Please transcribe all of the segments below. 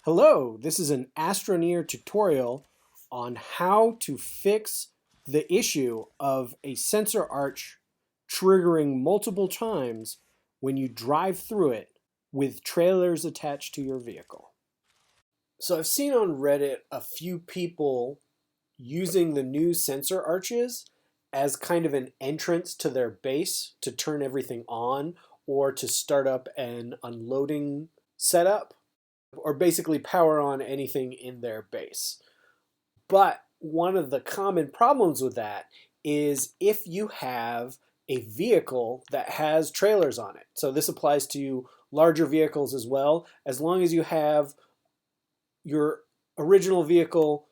Hello, this is an Astroneer tutorial on how to fix the issue of a sensor arch triggering multiple times when you drive through it with trailers attached to your vehicle. So I've seen on Reddit a few people using the new sensor arches as kind of an entrance to their base to turn everything on or to start up an unloading setup, or basically power on anything in their base. But one of the common problems with that is if you have a vehicle that has trailers on it. So this applies to larger vehicles as well. As long as you have your original vehicle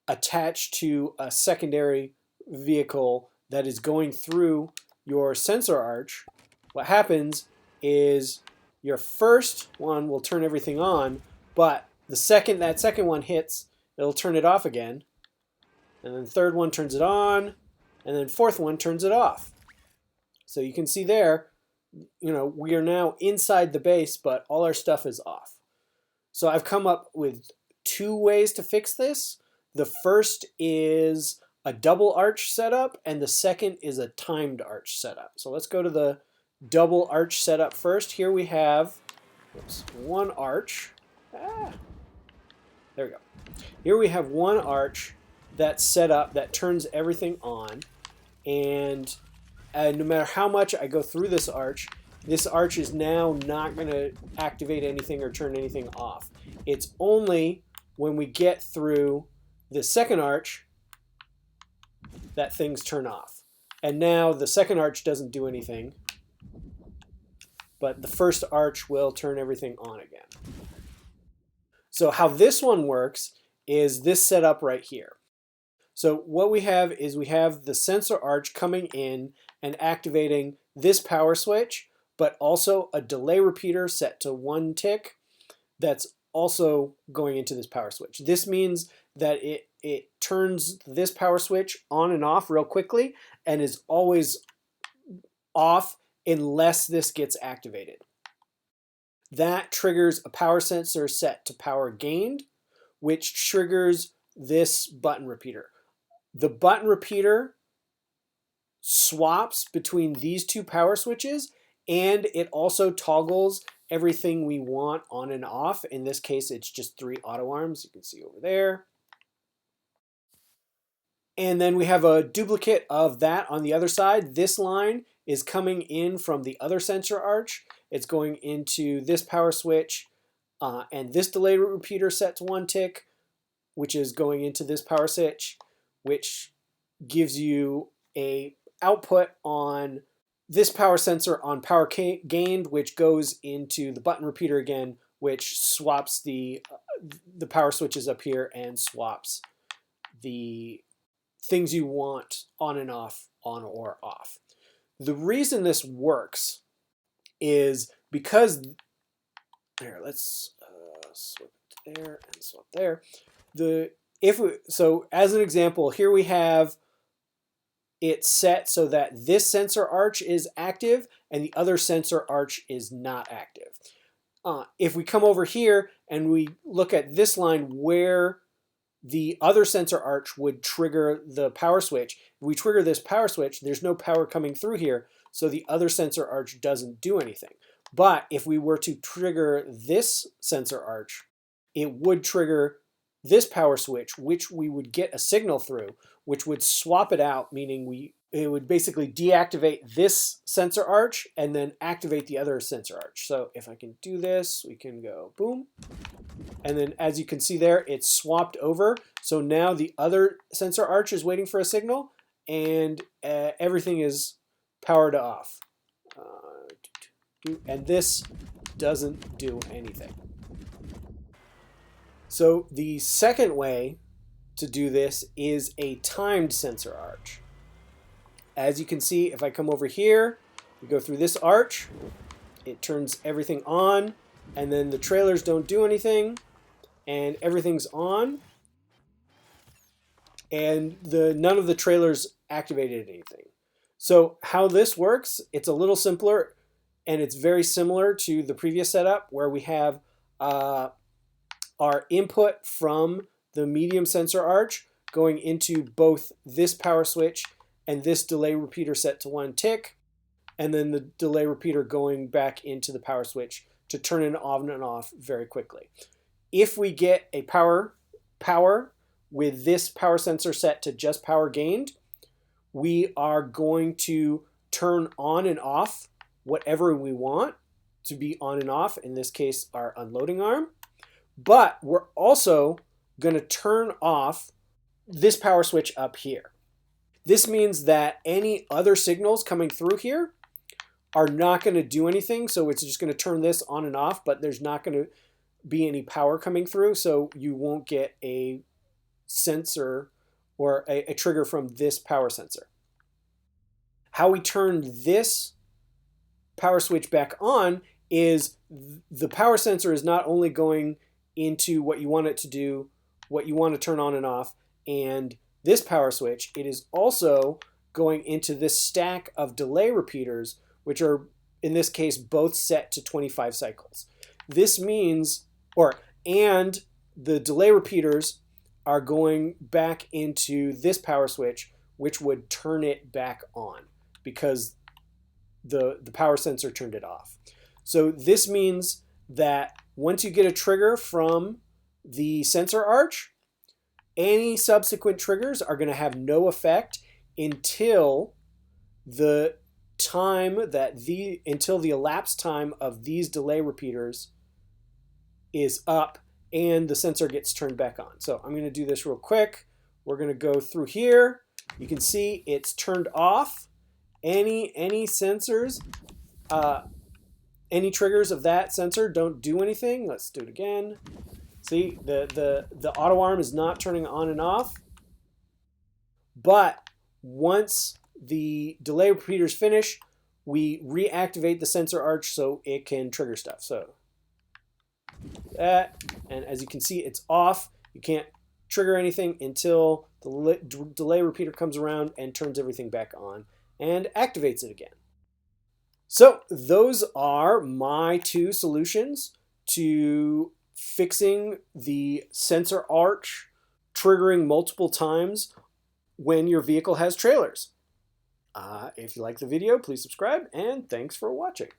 attached to a secondary vehicle that is going through your sensor arch, what happens is your first one will turn everything on, but the second that second one hits, it'll turn it off again. And then the third one turns it on, and then fourth one turns it off. So you can see there, we are now inside the base, but all our stuff is off. So I've come up with two ways to fix this. The first is a double arch setup, and the second is a timed arch setup. So let's go to the double arch setup first. Here we have one arch. There we go. Here we have one arch that's set up that turns everything on, and no matter how much I go through this arch is now not going to activate anything or turn anything off. It's only when we get through the second arch that things turn off. And now the second arch doesn't do anything, but the first arch will turn everything on again. So how this one works is this setup right here. So what we have is we have the sensor arch coming in and activating this power switch, but also a delay repeater set to 1 tick that's also going into this power switch. This means that it turns this power switch on and off real quickly and is always off unless this gets activated. That triggers a power sensor set to power gained, which triggers this button repeater. The button repeater swaps between these two power switches, and it also toggles everything we want on and off. In this case, it's just 3 auto arms. You can see over there. And then we have a duplicate of that on the other side. This line is coming in from the other sensor arch. It's going into this power switch, and this delay repeater set to 1 tick, which is going into this power switch, which gives you a output on this power sensor on power gained, which goes into the button repeater again, which swaps the power switches up here and swaps the things you want on and off, on or off. The reason this works is because, here, let's swap there and swap there. So as an example, here we have it set so that this sensor arch is active and the other sensor arch is not active. If we come over here and we look at this line where the other sensor arch would trigger the power switch, if we trigger this power switch, there's no power coming through here, so the other sensor arch doesn't do anything. But if we were to trigger this sensor arch, it would trigger this power switch, which we would get a signal through, which would swap it out, meaning it would basically deactivate this sensor arch and then activate the other sensor arch. So if I can do this, we can go boom. And then as you can see there, it's swapped over. So now the other sensor arch is waiting for a signal, and everything is powered off. And this doesn't do anything. So the second way to do this is a timed sensor arch. As you can see, if I come over here, we go through this arch, it turns everything on, and then the trailers don't do anything, and everything's on, and none of the trailers activated anything. So how this works, it's a little simpler, and it's very similar to the previous setup where we have our input from the medium sensor arch going into both this power switch and this delay repeater set to 1 tick, and then the delay repeater going back into the power switch to turn it on and off very quickly. If we get a power with this power sensor set to just power gained, we are going to turn on and off whatever we want to be on and off, in this case our unloading arm, but we're also going to turn off this power switch up here. This means that any other signals coming through here are not going to do anything, so it's just going to turn this on and off, but there's not going to be any power coming through, so you won't get a sensor or a trigger from this power sensor. How we turn this power switch back on is the power sensor is not only going into what you want it to do, what you want to turn on and off, and this power switch, it is also going into this stack of delay repeaters, which are, in this case, both set to 25 cycles. This means, and the delay repeaters are going back into this power switch, which would turn it back on because the power sensor turned it off. So this means that once you get a trigger from the sensor arch, any subsequent triggers are going to have no effect until the elapsed time of these delay repeaters is up and the sensor gets turned back on. So I'm going to do this real quick. We're going to go through here. You can see it's turned off. Any sensors, any triggers of that sensor don't do anything. Let's do it again. See, the auto arm is not turning on and off. But once the delay repeaters finish, we reactivate the sensor arch so it can trigger stuff. So that, and as you can see, it's off. You can't trigger anything until the delay repeater comes around and turns everything back on and activates it again. So those are my 2 solutions to fixing the sensor arch triggering multiple times when your vehicle has trailers. If you like the video, please subscribe, and thanks for watching.